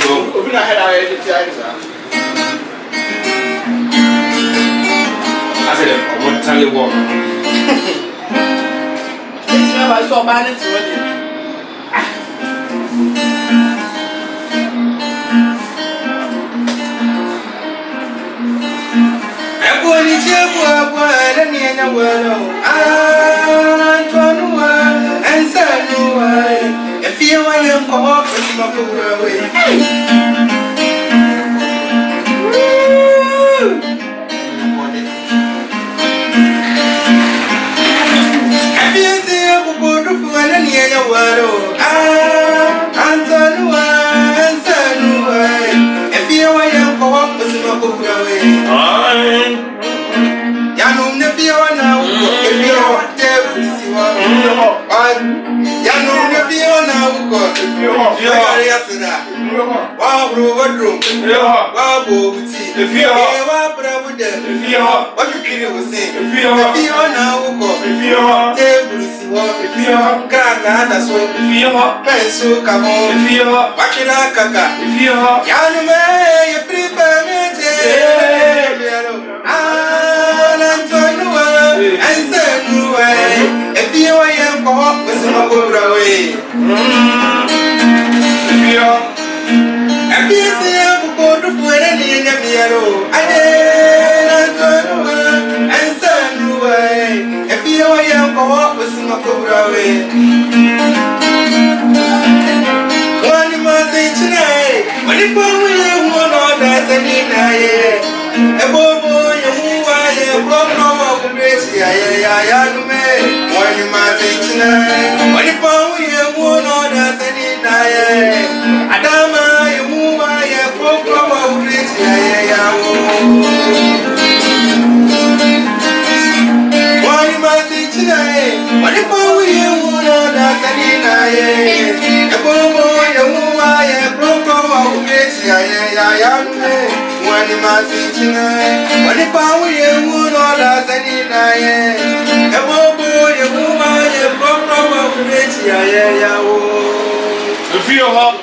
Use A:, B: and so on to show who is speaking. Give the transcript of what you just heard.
A: Open ahead, I said, I won't tell you what. I saw balance already. Efie, why you come up with my away? Efie, say you go to for any other world. Antonua, Efie, why you come up with my away? Yanum ne biwa na uko, biwa tebu siwa. Yanum ne biwa na uko, biwa yasina. Wa bro wadrum, wa bobuti. Wa brabude, wa fikiri usi. Biwa na uko, tebu siwa. Kaka ata so, pensu kamo. Wakina kaka. Yanume ye pripamente. If you are go up with some away. If you see a go to put any in the mirror, I did and send away. If you are go up with some away. One month tonight, when you go with one or that's any night, a bobo, you are a problem of grace. Yeah, when you might think tonight, when you found we have one or that's any night, Adama, you move by a program of grace. When you might think tonight, when you found we have one or that's any night, a bobo, you move by a program of grace. When you might think tonight, when you found we have one or that's any night. If you